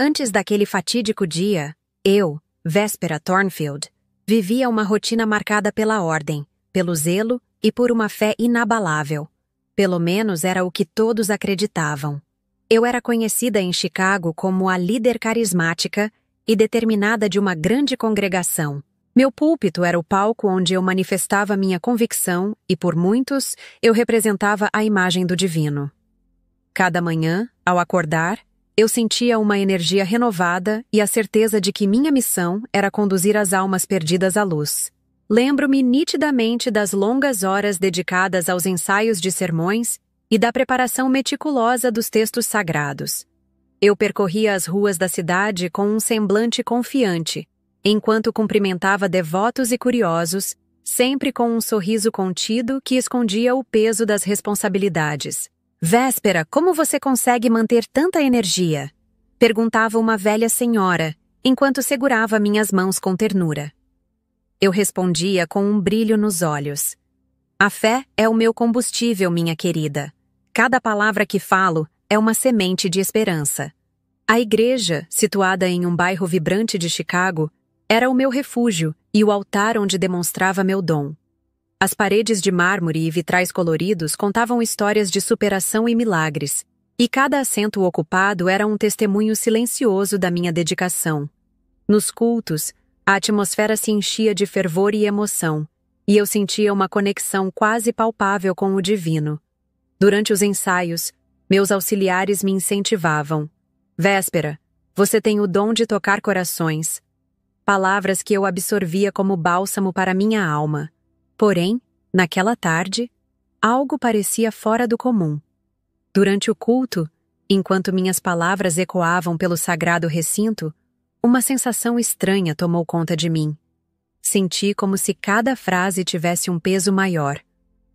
Antes daquele fatídico dia, eu, Véspera Thornfield, vivia uma rotina marcada pela ordem, pelo zelo e por uma fé inabalável. Pelo menos era o que todos acreditavam. Eu era conhecida em Chicago como a líder carismática e determinada de uma grande congregação. Meu púlpito era o palco onde eu manifestava minha convicção e, por muitos, eu representava a imagem do divino. Cada manhã, ao acordar, eu sentia uma energia renovada e a certeza de que minha missão era conduzir as almas perdidas à luz. Lembro-me nitidamente das longas horas dedicadas aos ensaios de sermões e da preparação meticulosa dos textos sagrados. Eu percorria as ruas da cidade com um semblante confiante, enquanto cumprimentava devotos e curiosos, sempre com um sorriso contido que escondia o peso das responsabilidades. "Véspera, como você consegue manter tanta energia?" perguntava uma velha senhora, enquanto segurava minhas mãos com ternura. Eu respondia com um brilho nos olhos. "A fé é o meu combustível, minha querida. Cada palavra que falo é uma semente de esperança." A igreja, situada em um bairro vibrante de Chicago, era o meu refúgio e o altar onde demonstrava meu dom. As paredes de mármore e vitrais coloridos contavam histórias de superação e milagres, e cada assento ocupado era um testemunho silencioso da minha dedicação. Nos cultos, a atmosfera se enchia de fervor e emoção, e eu sentia uma conexão quase palpável com o divino. Durante os ensaios, meus auxiliares me incentivavam. "Véspera, você tem o dom de tocar corações." Palavras que eu absorvia como bálsamo para minha alma. Porém, naquela tarde, algo parecia fora do comum. Durante o culto, enquanto minhas palavras ecoavam pelo sagrado recinto, uma sensação estranha tomou conta de mim. Senti como se cada frase tivesse um peso maior,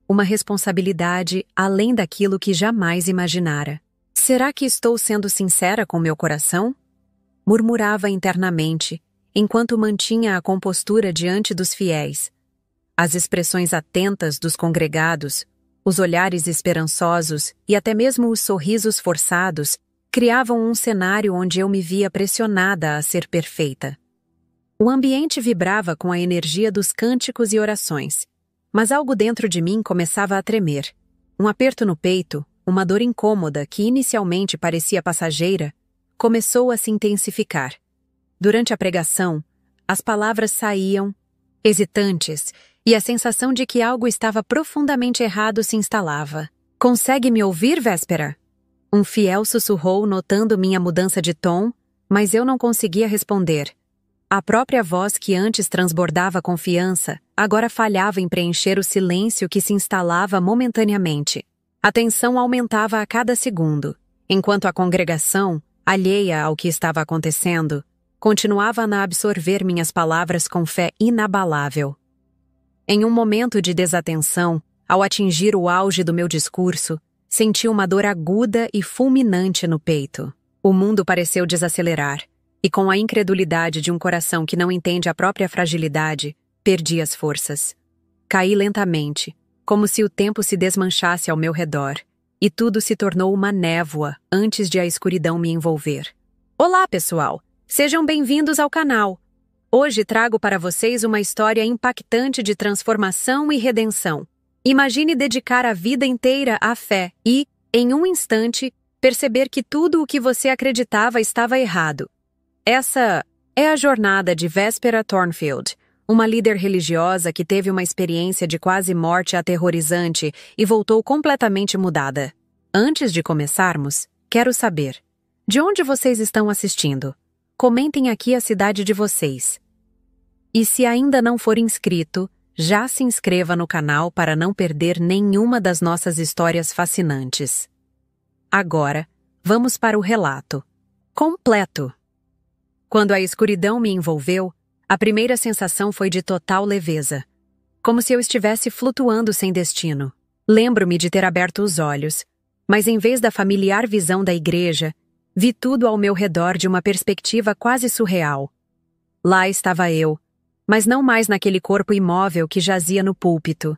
uma responsabilidade além daquilo que jamais imaginara. "Será que estou sendo sincera com meu coração?" murmurava internamente, enquanto mantinha a compostura diante dos fiéis. As expressões atentas dos congregados, os olhares esperançosos e até mesmo os sorrisos forçados criavam um cenário onde eu me via pressionada a ser perfeita. O ambiente vibrava com a energia dos cânticos e orações, mas algo dentro de mim começava a tremer. Um aperto no peito, uma dor incômoda que inicialmente parecia passageira, começou a se intensificar. Durante a pregação, as palavras saíam, hesitantes, e a sensação de que algo estava profundamente errado se instalava. "Consegue me ouvir, Véspera?" Um fiel sussurrou, notando minha mudança de tom, mas eu não conseguia responder. A própria voz que antes transbordava confiança, agora falhava em preencher o silêncio que se instalava momentaneamente. A tensão aumentava a cada segundo, enquanto a congregação, alheia ao que estava acontecendo, continuava a absorver minhas palavras com fé inabalável. Em um momento de desatenção, ao atingir o auge do meu discurso, senti uma dor aguda e fulminante no peito. O mundo pareceu desacelerar, e com a incredulidade de um coração que não entende a própria fragilidade, perdi as forças. Caí lentamente, como se o tempo se desmanchasse ao meu redor, e tudo se tornou uma névoa antes de a escuridão me envolver. "Olá, pessoal! Sejam bem-vindos ao canal! Hoje trago para vocês uma história impactante de transformação e redenção. Imagine dedicar a vida inteira à fé e, em um instante, perceber que tudo o que você acreditava estava errado. Essa é a jornada de Véspera Thornfield, uma líder religiosa que teve uma experiência de quase morte aterrorizante e voltou completamente mudada. Antes de começarmos, quero saber: de onde vocês estão assistindo? Comentem aqui a cidade de vocês. E se ainda não for inscrito, já se inscreva no canal para não perder nenhuma das nossas histórias fascinantes. Agora, vamos para o relato completo. Quando a escuridão me envolveu, a primeira sensação foi de total leveza, como se eu estivesse flutuando sem destino. Lembro-me de ter aberto os olhos, mas em vez da familiar visão da igreja, vi tudo ao meu redor de uma perspectiva quase surreal. Lá estava eu, mas não mais naquele corpo imóvel que jazia no púlpito.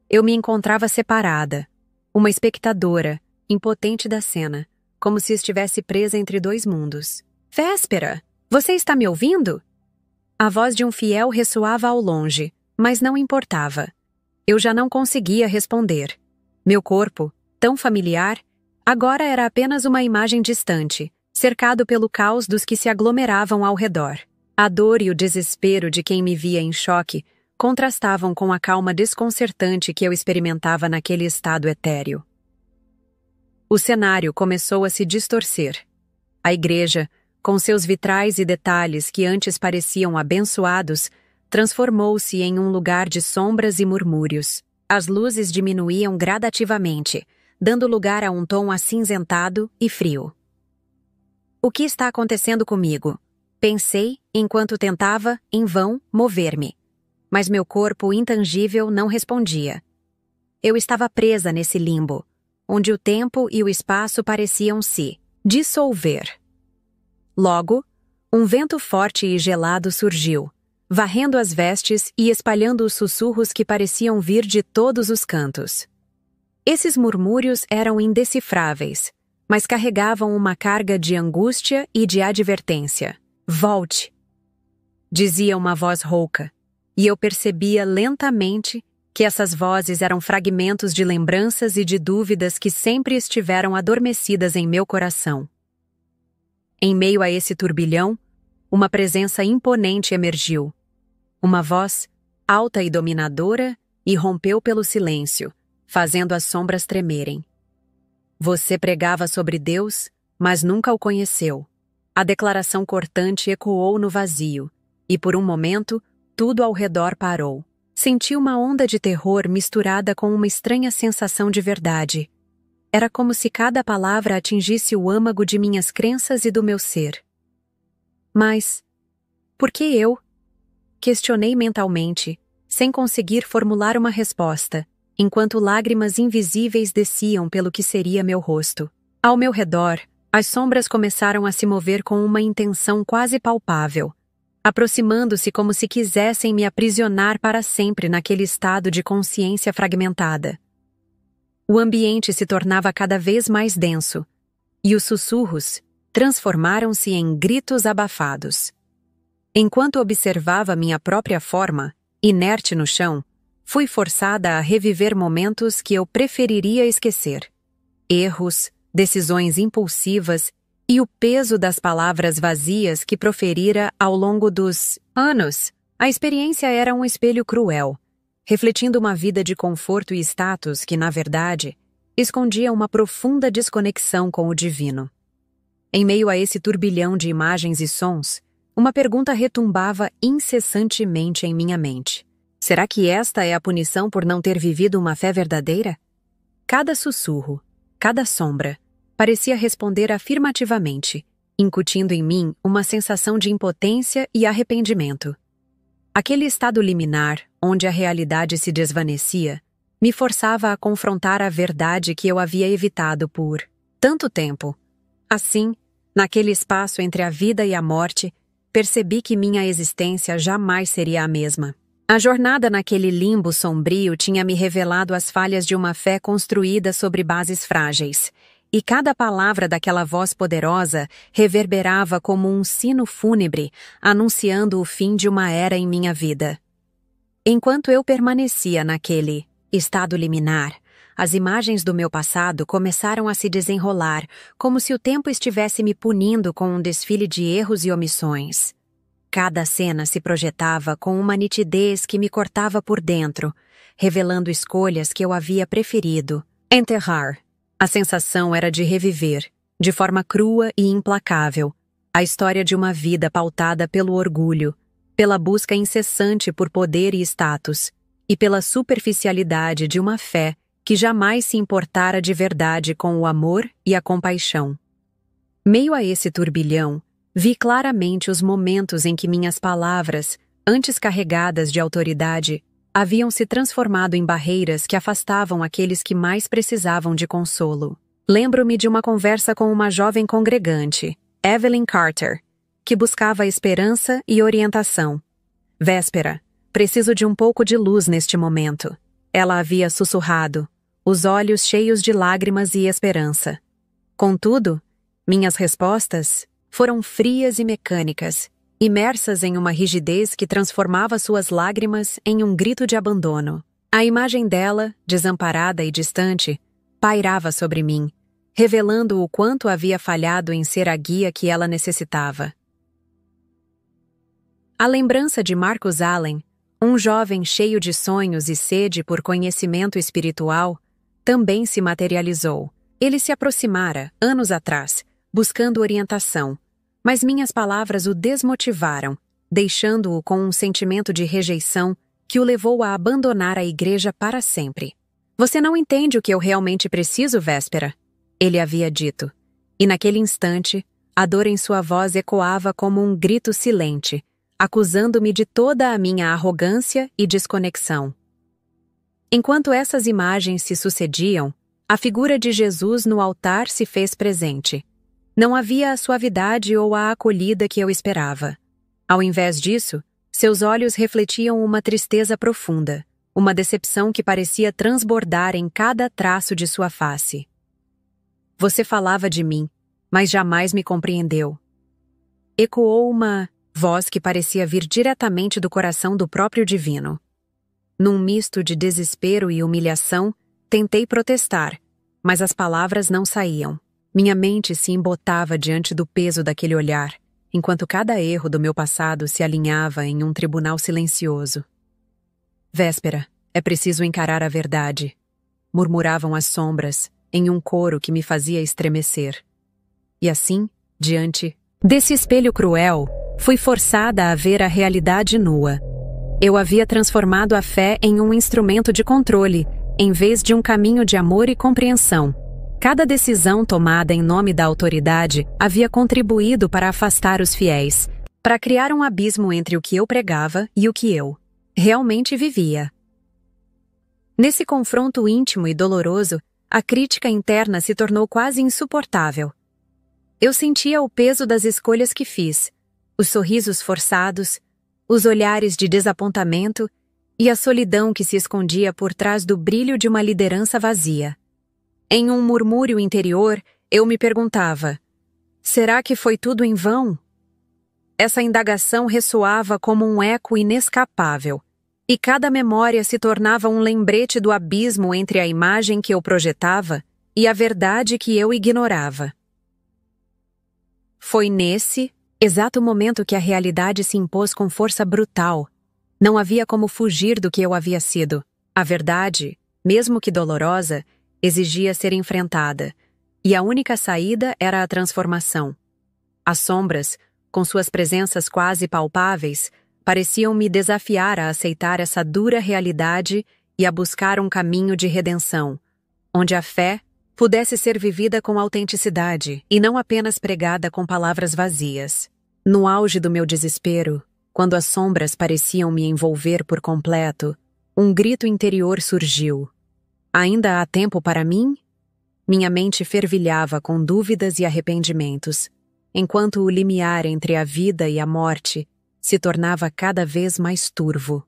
Eu me encontrava separada, uma espectadora, impotente da cena, como se estivesse presa entre dois mundos. Véspera, você está me ouvindo? A voz de um fiel ressoava ao longe, mas não importava. Eu já não conseguia responder. Meu corpo, tão familiar, agora era apenas uma imagem distante, cercado pelo caos dos que se aglomeravam ao redor. A dor e o desespero de quem me via em choque contrastavam com a calma desconcertante que eu experimentava naquele estado etéreo. O cenário começou a se distorcer. A igreja, com seus vitrais e detalhes que antes pareciam abençoados, transformou-se em um lugar de sombras e murmúrios. As luzes diminuíam gradativamente, dando lugar a um tom acinzentado e frio. O que está acontecendo comigo? Pensei, enquanto tentava, em vão, mover-me. Mas meu corpo intangível não respondia. Eu estava presa nesse limbo, onde o tempo e o espaço pareciam se dissolver. Logo, um vento forte e gelado surgiu, varrendo as vestes e espalhando os sussurros que pareciam vir de todos os cantos. Esses murmúrios eram indecifráveis, mas carregavam uma carga de angústia e de advertência. Volte! Dizia uma voz rouca, e eu percebia lentamente que essas vozes eram fragmentos de lembranças e de dúvidas que sempre estiveram adormecidas em meu coração. Em meio a esse turbilhão, uma presença imponente emergiu. Uma voz, alta e dominadora, irrompeu pelo silêncio, fazendo as sombras tremerem. Você pregava sobre Deus, mas nunca o conheceu. A declaração cortante ecoou no vazio, e por um momento, tudo ao redor parou. Senti uma onda de terror misturada com uma estranha sensação de verdade. Era como se cada palavra atingisse o âmago de minhas crenças e do meu ser. Mas, por que eu? Questionei mentalmente, sem conseguir formular uma resposta, enquanto lágrimas invisíveis desciam pelo que seria meu rosto. Ao meu redor, as sombras começaram a se mover com uma intenção quase palpável, aproximando-se como se quisessem me aprisionar para sempre naquele estado de consciência fragmentada. O ambiente se tornava cada vez mais denso, e os sussurros transformaram-se em gritos abafados. Enquanto observava minha própria forma, inerte no chão, fui forçada a reviver momentos que eu preferiria esquecer. Erros, decisões impulsivas e o peso das palavras vazias que proferira ao longo dos anos. A experiência era um espelho cruel, refletindo uma vida de conforto e status que, na verdade, escondia uma profunda desconexão com o divino. Em meio a esse turbilhão de imagens e sons, uma pergunta retumbava incessantemente em minha mente. Será que esta é a punição por não ter vivido uma fé verdadeira? Cada sussurro, cada sombra, parecia responder afirmativamente, incutindo em mim uma sensação de impotência e arrependimento. Aquele estado liminar, onde a realidade se desvanecia, me forçava a confrontar a verdade que eu havia evitado por tanto tempo. Assim, naquele espaço entre a vida e a morte, percebi que minha existência jamais seria a mesma. A jornada naquele limbo sombrio tinha me revelado as falhas de uma fé construída sobre bases frágeis, e cada palavra daquela voz poderosa reverberava como um sino fúnebre, anunciando o fim de uma era em minha vida. Enquanto eu permanecia naquele estado liminar, as imagens do meu passado começaram a se desenrolar, como se o tempo estivesse me punindo com um desfile de erros e omissões. Cada cena se projetava com uma nitidez que me cortava por dentro, revelando escolhas que eu havia preferido enterrar. A sensação era de reviver, de forma crua e implacável, a história de uma vida pautada pelo orgulho, pela busca incessante por poder e status, e pela superficialidade de uma fé que jamais se importara de verdade com o amor e a compaixão. Meio a esse turbilhão, vi claramente os momentos em que minhas palavras, antes carregadas de autoridade, haviam se transformado em barreiras que afastavam aqueles que mais precisavam de consolo. Lembro-me de uma conversa com uma jovem congregante, Evelyn Carter, que buscava esperança e orientação. Véspera, preciso de um pouco de luz neste momento. Ela havia sussurrado, os olhos cheios de lágrimas e esperança. Contudo, minhas respostas foram frias e mecânicas, imersas em uma rigidez que transformava suas lágrimas em um grito de abandono. A imagem dela, desamparada e distante, pairava sobre mim, revelando o quanto havia falhado em ser a guia que ela necessitava. A lembrança de Marcus Allen, um jovem cheio de sonhos e sede por conhecimento espiritual, também se materializou. Ele se aproximara, anos atrás, buscando orientação, mas minhas palavras o desmotivaram, deixando-o com um sentimento de rejeição que o levou a abandonar a igreja para sempre. Você não entende o que eu realmente preciso, Véspera, ele havia dito. E naquele instante, a dor em sua voz ecoava como um grito silente, acusando-me de toda a minha arrogância e desconexão. Enquanto essas imagens se sucediam, a figura de Jesus no altar se fez presente. Não havia a suavidade ou a acolhida que eu esperava. Ao invés disso, seus olhos refletiam uma tristeza profunda, uma decepção que parecia transbordar em cada traço de sua face. Você falava de mim, mas jamais me compreendeu. Ecoou uma voz que parecia vir diretamente do coração do próprio divino. Num misto de desespero e humilhação, tentei protestar, mas as palavras não saíam. Minha mente se embotava diante do peso daquele olhar, enquanto cada erro do meu passado se alinhava em um tribunal silencioso. Véspera, é preciso encarar a verdade, murmuravam as sombras, em um coro que me fazia estremecer. E assim, diante desse espelho cruel, fui forçada a ver a realidade nua. Eu havia transformado a fé em um instrumento de controle, em vez de um caminho de amor e compreensão. Cada decisão tomada em nome da autoridade havia contribuído para afastar os fiéis, para criar um abismo entre o que eu pregava e o que eu realmente vivia. Nesse confronto íntimo e doloroso, a crítica interna se tornou quase insuportável. Eu sentia o peso das escolhas que fiz, os sorrisos forçados, os olhares de desapontamento e a solidão que se escondia por trás do brilho de uma liderança vazia. Em um murmúrio interior, eu me perguntava: será que foi tudo em vão? Essa indagação ressoava como um eco inescapável, e cada memória se tornava um lembrete do abismo entre a imagem que eu projetava e a verdade que eu ignorava. Foi nesse exato momento que a realidade se impôs com força brutal. Não havia como fugir do que eu havia sido. A verdade, mesmo que dolorosa, exigia ser enfrentada, e a única saída era a transformação. As sombras, com suas presenças quase palpáveis, pareciam me desafiar a aceitar essa dura realidade e a buscar um caminho de redenção, onde a fé pudesse ser vivida com autenticidade e não apenas pregada com palavras vazias. No auge do meu desespero, quando as sombras pareciam me envolver por completo, um grito interior surgiu. Ainda há tempo para mim? Minha mente fervilhava com dúvidas e arrependimentos, enquanto o limiar entre a vida e a morte se tornava cada vez mais turvo.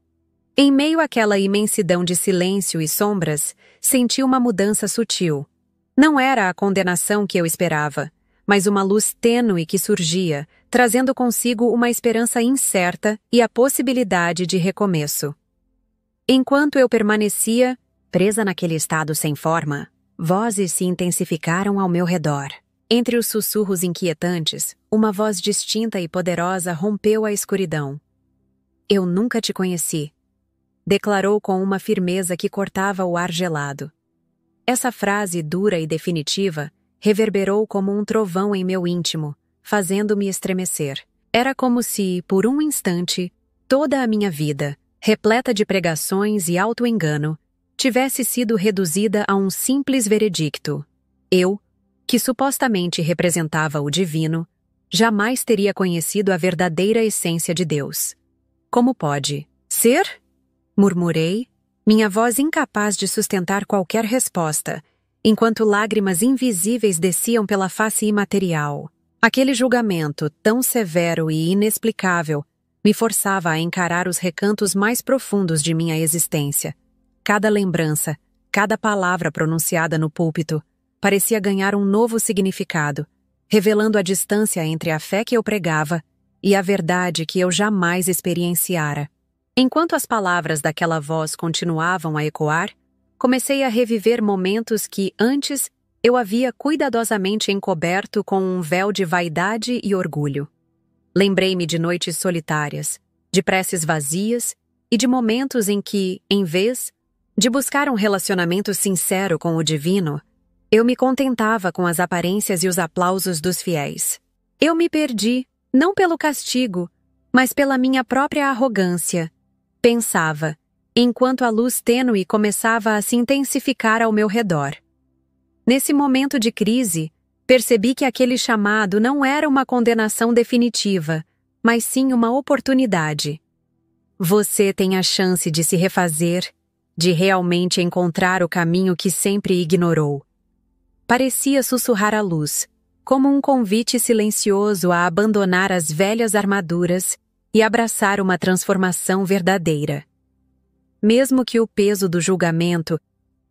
Em meio àquela imensidão de silêncio e sombras, senti uma mudança sutil. Não era a condenação que eu esperava, mas uma luz tênue que surgia, trazendo consigo uma esperança incerta e a possibilidade de recomeço. Enquanto eu permanecia presa naquele estado sem forma, vozes se intensificaram ao meu redor. Entre os sussurros inquietantes, uma voz distinta e poderosa rompeu a escuridão. Eu nunca te conheci, declarou com uma firmeza que cortava o ar gelado. Essa frase dura e definitiva reverberou como um trovão em meu íntimo, fazendo-me estremecer. Era como se, por um instante, toda a minha vida, repleta de pregações e auto-engano, tivesse sido reduzida a um simples veredicto. Eu, que supostamente representava o divino, jamais teria conhecido a verdadeira essência de Deus. Como pode ser? Murmurei, minha voz incapaz de sustentar qualquer resposta, enquanto lágrimas invisíveis desciam pela face imaterial. Aquele julgamento, tão severo e inexplicável, me forçava a encarar os recantos mais profundos de minha existência. Cada lembrança, cada palavra pronunciada no púlpito, parecia ganhar um novo significado, revelando a distância entre a fé que eu pregava e a verdade que eu jamais experienciara. Enquanto as palavras daquela voz continuavam a ecoar, comecei a reviver momentos que, antes, eu havia cuidadosamente encoberto com um véu de vaidade e orgulho. Lembrei-me de noites solitárias, de preces vazias e de momentos em que, em vez de buscar um relacionamento sincero com o divino, eu me contentava com as aparências e os aplausos dos fiéis. Eu me perdi, não pelo castigo, mas pela minha própria arrogância. Pensava, enquanto a luz tênue começava a se intensificar ao meu redor. Nesse momento de crise, percebi que aquele chamado não era uma condenação definitiva, mas sim uma oportunidade. Você tem a chance de se refazer, de realmente encontrar o caminho que sempre ignorou. Parecia sussurrar a luz, como um convite silencioso a abandonar as velhas armaduras e abraçar uma transformação verdadeira. Mesmo que o peso do julgamento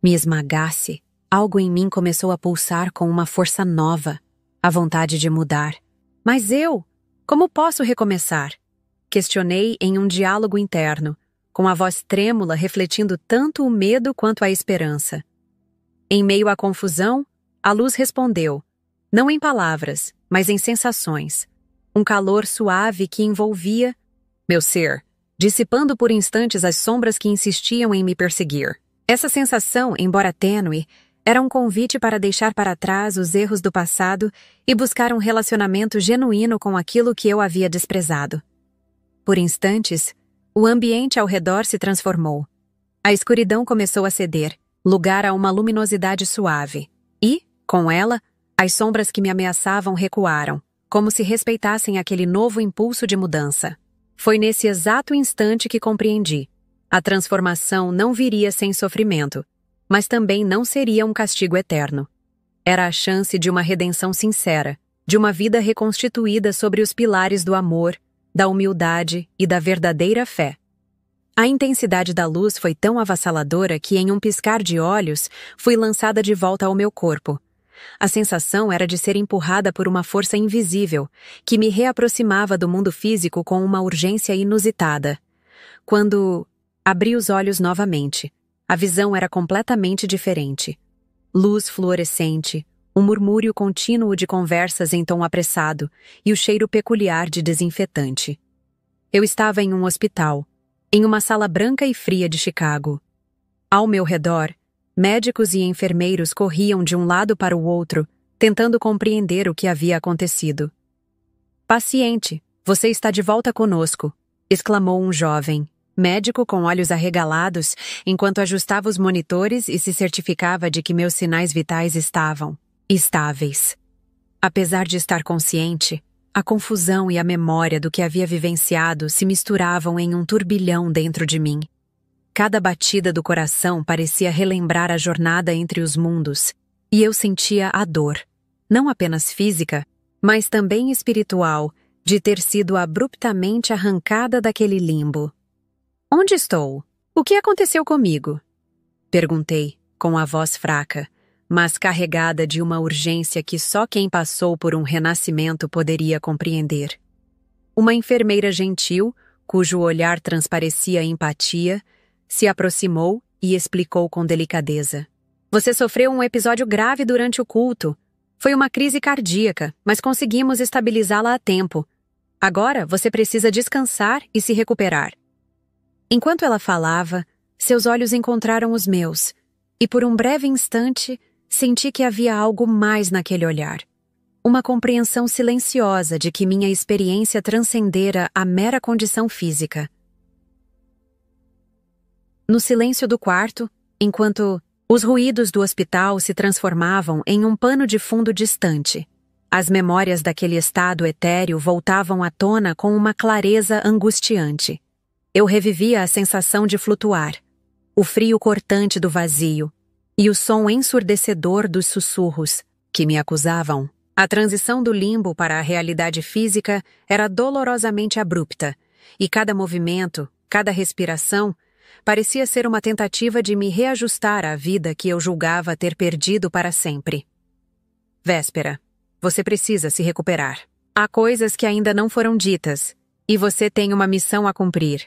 me esmagasse, algo em mim começou a pulsar com uma força nova, a vontade de mudar. Mas como posso recomeçar? Questionei em um diálogo interno, com a voz trêmula refletindo tanto o medo quanto a esperança. Em meio à confusão, a luz respondeu, não em palavras, mas em sensações. Um calor suave que envolvia meu ser, dissipando por instantes as sombras que insistiam em me perseguir. Essa sensação, embora tênue, era um convite para deixar para trás os erros do passado e buscar um relacionamento genuíno com aquilo que eu havia desprezado. Por instantes, o ambiente ao redor se transformou. A escuridão começou a ceder, lugar a uma luminosidade suave. E, com ela, as sombras que me ameaçavam recuaram, como se respeitassem aquele novo impulso de mudança. Foi nesse exato instante que compreendi. A transformação não viria sem sofrimento, mas também não seria um castigo eterno. Era a chance de uma redenção sincera, de uma vida reconstituída sobre os pilares do amor, da humildade e da verdadeira fé. A intensidade da luz foi tão avassaladora que, em um piscar de olhos, fui lançada de volta ao meu corpo. A sensação era de ser empurrada por uma força invisível, que me reaproximava do mundo físico com uma urgência inusitada. Quando abri os olhos novamente, a visão era completamente diferente. Luz fluorescente, um murmúrio contínuo de conversas em tom apressado e o cheiro peculiar de desinfetante. Eu estava em um hospital, em uma sala branca e fria de Chicago. Ao meu redor, médicos e enfermeiros corriam de um lado para o outro, tentando compreender o que havia acontecido. "Paciente, você está de volta conosco", exclamou um jovem, médico com olhos arregalados, enquanto ajustava os monitores e se certificava de que meus sinais vitais estavam estáveis. Apesar de estar consciente, a confusão e a memória do que havia vivenciado se misturavam em um turbilhão dentro de mim. Cada batida do coração parecia relembrar a jornada entre os mundos, e eu sentia a dor, não apenas física, mas também espiritual, de ter sido abruptamente arrancada daquele limbo. "Onde estou? O que aconteceu comigo?" perguntei, com a voz fraca, mas carregada de uma urgência que só quem passou por um renascimento poderia compreender. Uma enfermeira gentil, cujo olhar transparecia empatia, se aproximou e explicou com delicadeza. "Você sofreu um episódio grave durante o culto. Foi uma crise cardíaca, mas conseguimos estabilizá-la a tempo. Agora você precisa descansar e se recuperar." Enquanto ela falava, seus olhos encontraram os meus, e por um breve instante senti que havia algo mais naquele olhar. Uma compreensão silenciosa de que minha experiência transcendera a mera condição física. No silêncio do quarto, enquanto os ruídos do hospital se transformavam em um pano de fundo distante, as memórias daquele estado etéreo voltavam à tona com uma clareza angustiante. Eu revivia a sensação de flutuar, o frio cortante do vazio e o som ensurdecedor dos sussurros que me acusavam. A transição do limbo para a realidade física era dolorosamente abrupta, e cada movimento, cada respiração, parecia ser uma tentativa de me reajustar à vida que eu julgava ter perdido para sempre. Véspera. você precisa se recuperar. Há coisas que ainda não foram ditas, e você tem uma missão a cumprir.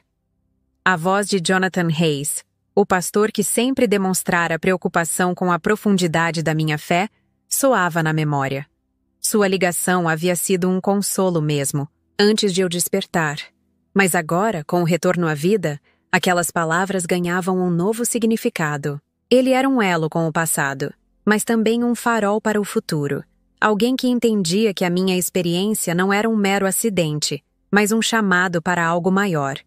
A voz de Jonathan Hayes, o pastor que sempre demonstrara preocupação com a profundidade da minha fé, soava na memória. Sua ligação havia sido um consolo mesmo, antes de eu despertar. Mas agora, com o retorno à vida, aquelas palavras ganhavam um novo significado. Ele era um elo com o passado, mas também um farol para o futuro. Alguém que entendia que a minha experiência não era um mero acidente, mas um chamado para algo maior.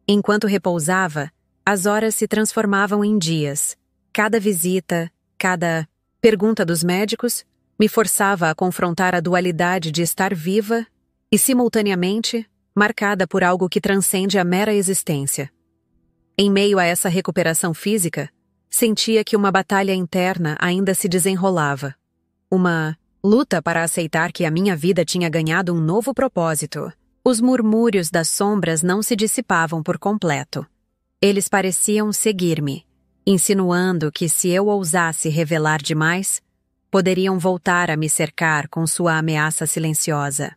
Enquanto repousava, as horas se transformavam em dias. Cada visita, cada pergunta dos médicos, me forçava a confrontar a dualidade de estar viva e, simultaneamente, marcada por algo que transcende a mera existência. Em meio a essa recuperação física, sentia que uma batalha interna ainda se desenrolava. Uma luta para aceitar que a minha vida tinha ganhado um novo propósito. Os murmúrios das sombras não se dissipavam por completo. Eles pareciam seguir-me, insinuando que se eu ousasse revelar demais, poderiam voltar a me cercar com sua ameaça silenciosa.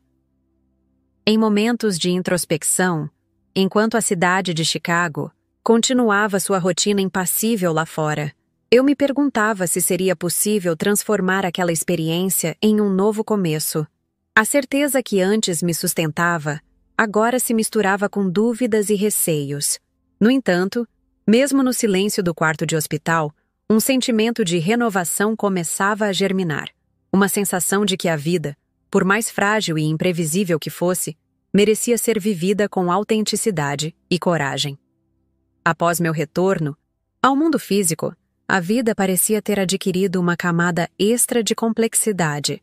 Em momentos de introspecção, enquanto a cidade de Chicago continuava sua rotina impassível lá fora, eu me perguntava se seria possível transformar aquela experiência em um novo começo. A certeza que antes me sustentava, agora se misturava com dúvidas e receios. No entanto, mesmo no silêncio do quarto de hospital, um sentimento de renovação começava a germinar. Uma sensação de que a vida, por mais frágil e imprevisível que fosse, merecia ser vivida com autenticidade e coragem. Após meu retorno ao mundo físico, a vida parecia ter adquirido uma camada extra de complexidade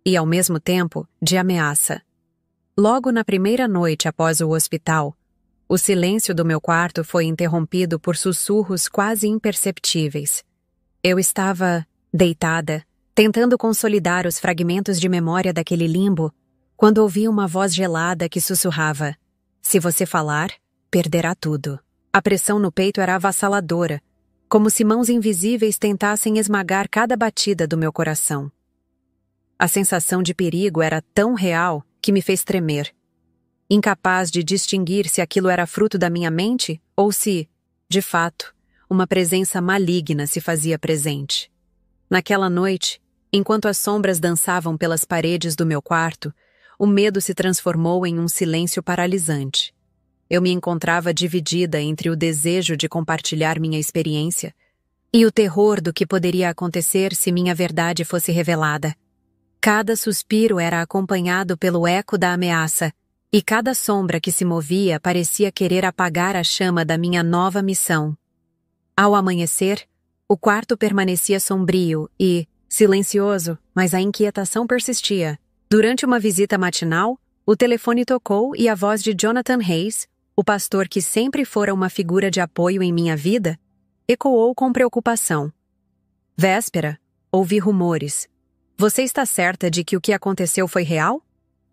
e, ao mesmo tempo, de ameaça. Logo na primeira noite após o hospital, o silêncio do meu quarto foi interrompido por sussurros quase imperceptíveis. Eu estava deitada, tentando consolidar os fragmentos de memória daquele limbo, quando ouvi uma voz gelada que sussurrava: "Se você falar, perderá tudo." A pressão no peito era avassaladora, como se mãos invisíveis tentassem esmagar cada batida do meu coração. A sensação de perigo era tão real que me fez tremer. Incapaz de distinguir se aquilo era fruto da minha mente ou se, de fato, uma presença maligna se fazia presente. Naquela noite, enquanto as sombras dançavam pelas paredes do meu quarto, o medo se transformou em um silêncio paralisante. Eu me encontrava dividida entre o desejo de compartilhar minha experiência e o terror do que poderia acontecer se minha verdade fosse revelada. Cada suspiro era acompanhado pelo eco da ameaça, e cada sombra que se movia parecia querer apagar a chama da minha nova missão. Ao amanhecer, o quarto permanecia sombrio e silencioso, mas a inquietação persistia. Durante uma visita matinal, o telefone tocou e a voz de Jonathan Hayes, o pastor que sempre fora uma figura de apoio em minha vida, ecoou com preocupação. "Véspera, ouvi rumores. Você está certa de que o que aconteceu foi real?"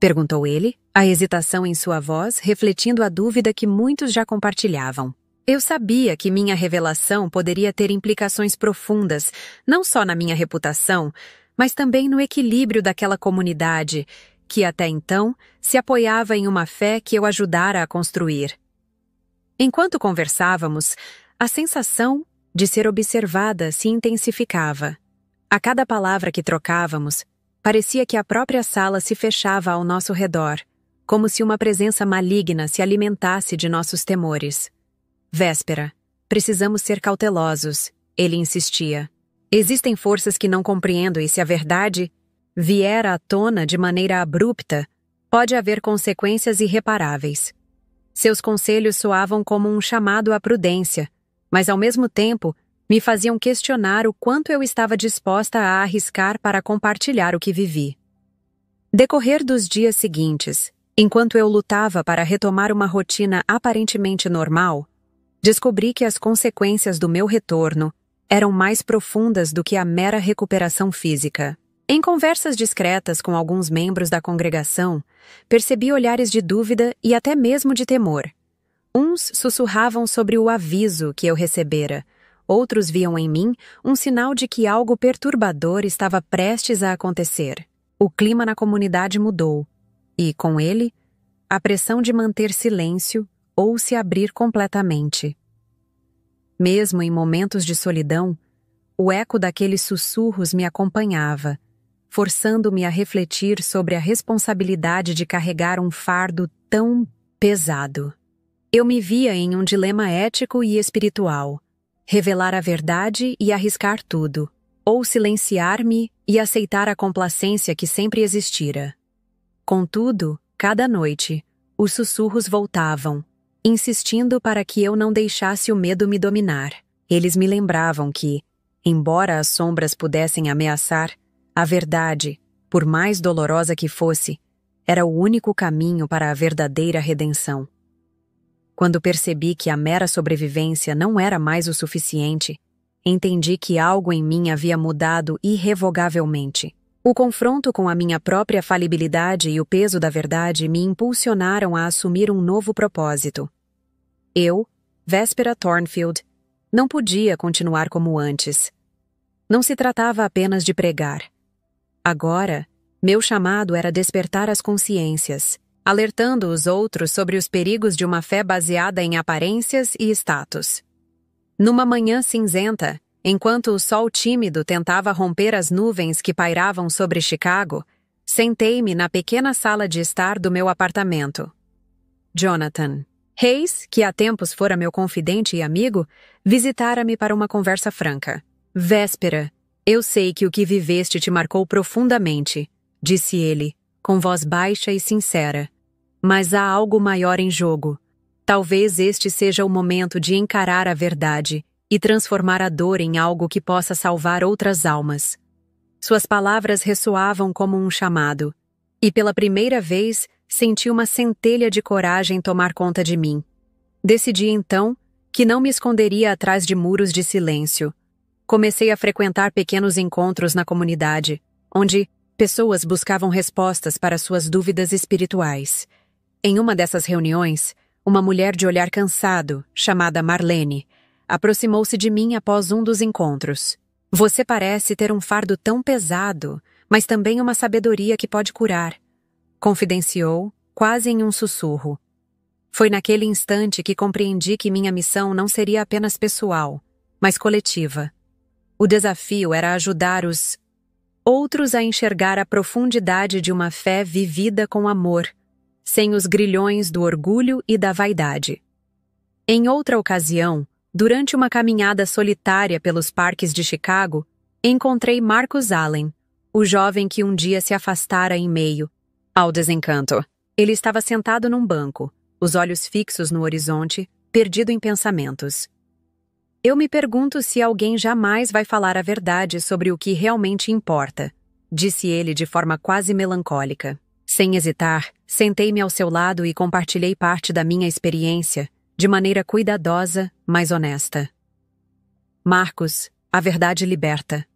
perguntou ele, a hesitação em sua voz refletindo a dúvida que muitos já compartilhavam. Eu sabia que minha revelação poderia ter implicações profundas, não só na minha reputação, mas também no equilíbrio daquela comunidade, que até então se apoiava em uma fé que eu ajudara a construir. Enquanto conversávamos, a sensação de ser observada se intensificava. A cada palavra que trocávamos, parecia que a própria sala se fechava ao nosso redor, como se uma presença maligna se alimentasse de nossos temores. "Véspera, precisamos ser cautelosos", ele insistia. "Existem forças que não compreendo e se a verdade vier à tona de maneira abrupta, pode haver consequências irreparáveis." Seus conselhos soavam como um chamado à prudência, mas ao mesmo tempo me faziam questionar o quanto eu estava disposta a arriscar para compartilhar o que vivi. Decorrer dos dias seguintes, enquanto eu lutava para retomar uma rotina aparentemente normal, descobri que as consequências do meu retorno eram mais profundas do que a mera recuperação física. Em conversas discretas com alguns membros da congregação, percebi olhares de dúvida e até mesmo de temor. Uns sussurravam sobre o aviso que eu recebera, outros viam em mim um sinal de que algo perturbador estava prestes a acontecer. o clima na comunidade mudou, e, com ele, a pressão de manter silêncio ou se abrir completamente. Mesmo em momentos de solidão, o eco daqueles sussurros me acompanhava, forçando-me a refletir sobre a responsabilidade de carregar um fardo tão pesado. Eu me via em um dilema ético e espiritual: revelar a verdade e arriscar tudo, ou silenciar-me e aceitar a complacência que sempre existira. Contudo, cada noite, os sussurros voltavam, insistindo para que eu não deixasse o medo me dominar. Eles me lembravam que, embora as sombras pudessem ameaçar, a verdade, por mais dolorosa que fosse, era o único caminho para a verdadeira redenção. Quando percebi que a mera sobrevivência não era mais o suficiente, entendi que algo em mim havia mudado irrevogavelmente. O confronto com a minha própria falibilidade e o peso da verdade me impulsionaram a assumir um novo propósito. Eu, Véspera Thornfield, não podia continuar como antes. Não se tratava apenas de pregar. Agora, meu chamado era despertar as consciências, alertando os outros sobre os perigos de uma fé baseada em aparências e status. Numa manhã cinzenta, enquanto o sol tímido tentava romper as nuvens que pairavam sobre Chicago, sentei-me na pequena sala de estar do meu apartamento. Jonathan Hayes, que há tempos fora meu confidente e amigo, visitara-me para uma conversa franca. Véspera, eu sei que o que viveste te marcou profundamente, disse ele, com voz baixa e sincera. Mas há algo maior em jogo. Talvez este seja o momento de encarar a verdade e transformar a dor em algo que possa salvar outras almas. Suas palavras ressoavam como um chamado, e pela primeira vez senti uma centelha de coragem tomar conta de mim. Decidi então que não me esconderia atrás de muros de silêncio. Comecei a frequentar pequenos encontros na comunidade, onde pessoas buscavam respostas para suas dúvidas espirituais. Em uma dessas reuniões, uma mulher de olhar cansado, chamada Marlene, aproximou-se de mim após um dos encontros. Você parece ter um fardo tão pesado, mas também uma sabedoria que pode curar, confidenciou, quase em um sussurro. Foi naquele instante que compreendi que minha missão não seria apenas pessoal, mas coletiva. O desafio era ajudar os outros a enxergar a profundidade de uma fé vivida com amor, sem os grilhões do orgulho e da vaidade. Em outra ocasião, durante uma caminhada solitária pelos parques de Chicago, encontrei Marcus Allen, o jovem que um dia se afastara em meio ao desencanto. Ele estava sentado num banco, os olhos fixos no horizonte, perdido em pensamentos. Eu me pergunto se alguém jamais vai falar a verdade sobre o que realmente importa, disse ele de forma quase melancólica. Sem hesitar, sentei-me ao seu lado e compartilhei parte da minha experiência, de maneira cuidadosa, mas honesta. Marcos, a verdade liberta.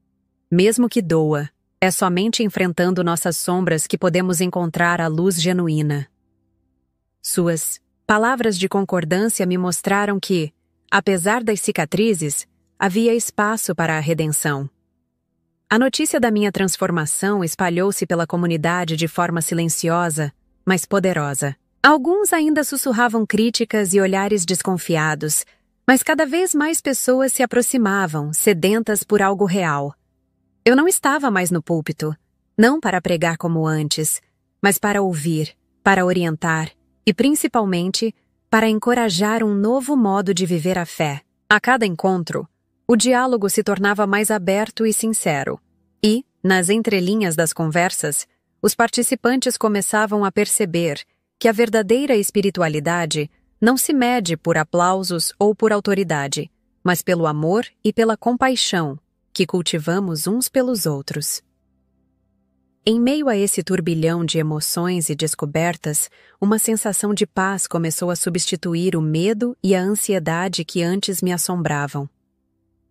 Mesmo que doa, é somente enfrentando nossas sombras que podemos encontrar a luz genuína. Suas palavras de concordância me mostraram que, apesar das cicatrizes, havia espaço para a redenção. A notícia da minha transformação espalhou-se pela comunidade de forma silenciosa, mas poderosa. Alguns ainda sussurravam críticas e olhares desconfiados, mas cada vez mais pessoas se aproximavam, sedentas por algo real. Eu não estava mais no púlpito, não para pregar como antes, mas para ouvir, para orientar e, principalmente, para encorajar um novo modo de viver a fé. A cada encontro, o diálogo se tornava mais aberto e sincero, e, nas entrelinhas das conversas, os participantes começavam a perceber que a verdadeira espiritualidade não se mede por aplausos ou por autoridade, mas pelo amor e pela compaixão que cultivamos uns pelos outros. Em meio a esse turbilhão de emoções e descobertas, uma sensação de paz começou a substituir o medo e a ansiedade que antes me assombravam.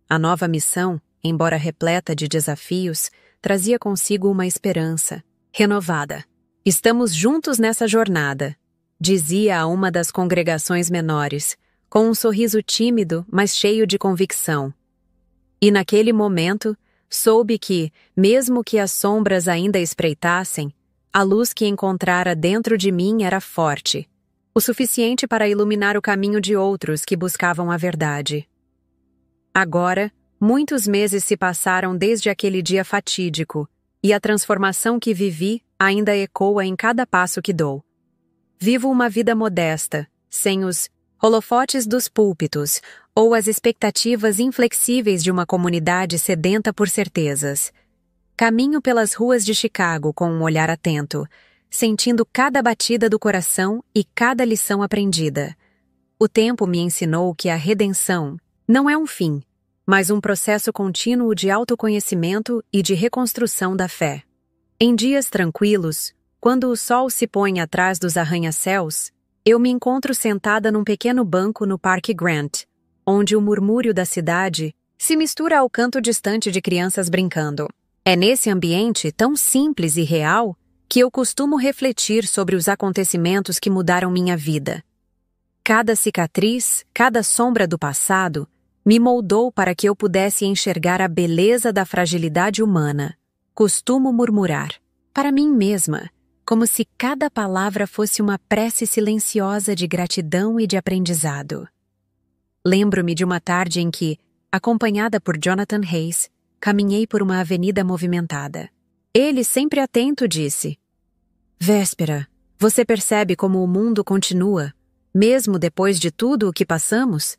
A nova missão, embora repleta de desafios, trazia consigo uma esperança renovada. Estamos juntos nessa jornada, dizia a uma das congregações menores, com um sorriso tímido, mas cheio de convicção. E naquele momento, soube que, mesmo que as sombras ainda espreitassem, a luz que encontrara dentro de mim era forte, o suficiente para iluminar o caminho de outros que buscavam a verdade. Agora, muitos meses se passaram desde aquele dia fatídico, e a transformação que vivi ainda ecoa em cada passo que dou. Vivo uma vida modesta, sem os holofotes dos púlpitos ou as expectativas inflexíveis de uma comunidade sedenta por certezas. Caminho pelas ruas de Chicago com um olhar atento, sentindo cada batida do coração e cada lição aprendida. O tempo me ensinou que a redenção não é um fim, mas um processo contínuo de autoconhecimento e de reconstrução da fé. Em dias tranquilos, quando o sol se põe atrás dos arranha-céus, eu me encontro sentada num pequeno banco no Parque Grant, onde o murmúrio da cidade se mistura ao canto distante de crianças brincando. É nesse ambiente tão simples e real que eu costumo refletir sobre os acontecimentos que mudaram minha vida. Cada cicatriz, cada sombra do passado, me moldou para que eu pudesse enxergar a beleza da fragilidade humana. Costumo murmurar, para mim mesma, como se cada palavra fosse uma prece silenciosa de gratidão e de aprendizado. Lembro-me de uma tarde em que, acompanhada por Jonathan Hayes, caminhei por uma avenida movimentada. Ele, sempre atento, disse: Véspera, você percebe como o mundo continua, mesmo depois de tudo o que passamos?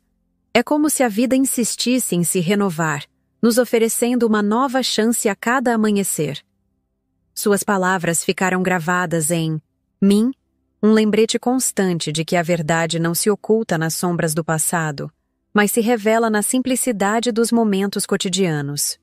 É como se a vida insistisse em se renovar, nos oferecendo uma nova chance a cada amanhecer. Suas palavras ficaram gravadas em mim, um lembrete constante de que a verdade não se oculta nas sombras do passado, mas se revela na simplicidade dos momentos cotidianos.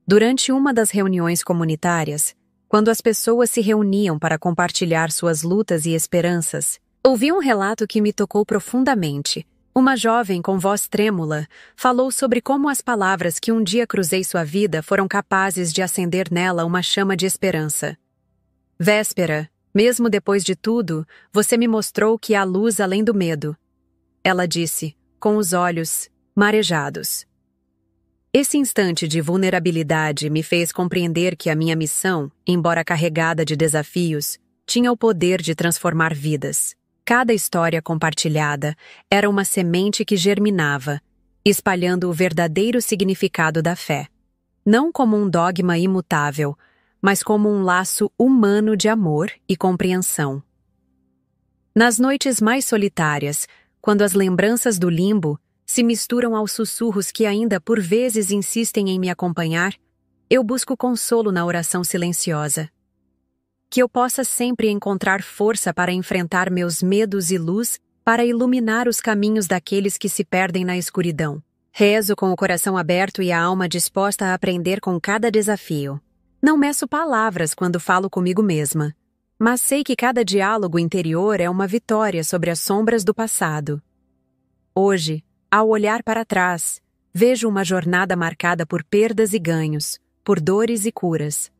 Durante uma das reuniões comunitárias, quando as pessoas se reuniam para compartilhar suas lutas e esperanças, ouvi um relato que me tocou profundamente. Uma jovem com voz trêmula falou sobre como as palavras que um dia cruzei sua vida foram capazes de acender nela uma chama de esperança. Véspera, mesmo depois de tudo, você me mostrou que há luz além do medo. Ela disse, com os olhos marejados. Esse instante de vulnerabilidade me fez compreender que a minha missão, embora carregada de desafios, tinha o poder de transformar vidas. Cada história compartilhada era uma semente que germinava, espalhando o verdadeiro significado da fé. Não como um dogma imutável, mas como um laço humano de amor e compreensão. Nas noites mais solitárias, quando as lembranças do limbo se misturam aos sussurros que ainda por vezes insistem em me acompanhar, eu busco consolo na oração silenciosa. Que eu possa sempre encontrar força para enfrentar meus medos e luz para iluminar os caminhos daqueles que se perdem na escuridão. Rezo com o coração aberto e a alma disposta a aprender com cada desafio. Não meço palavras quando falo comigo mesma, mas sei que cada diálogo interior é uma vitória sobre as sombras do passado. Hoje, ao olhar para trás, vejo uma jornada marcada por perdas e ganhos, por dores e curas.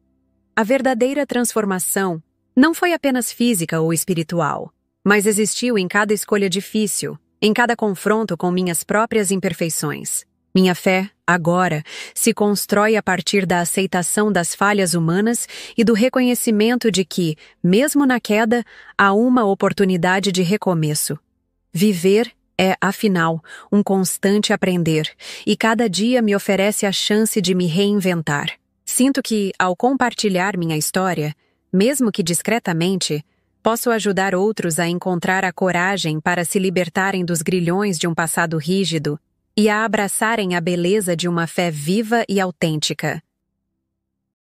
A verdadeira transformação não foi apenas física ou espiritual, mas existiu em cada escolha difícil, em cada confronto com minhas próprias imperfeições. Minha fé, agora, se constrói a partir da aceitação das falhas humanas e do reconhecimento de que, mesmo na queda, há uma oportunidade de recomeço. Viver é, afinal, um constante aprender, e cada dia me oferece a chance de me reinventar. Sinto que, ao compartilhar minha história, mesmo que discretamente, posso ajudar outros a encontrar a coragem para se libertarem dos grilhões de um passado rígido e a abraçarem a beleza de uma fé viva e autêntica.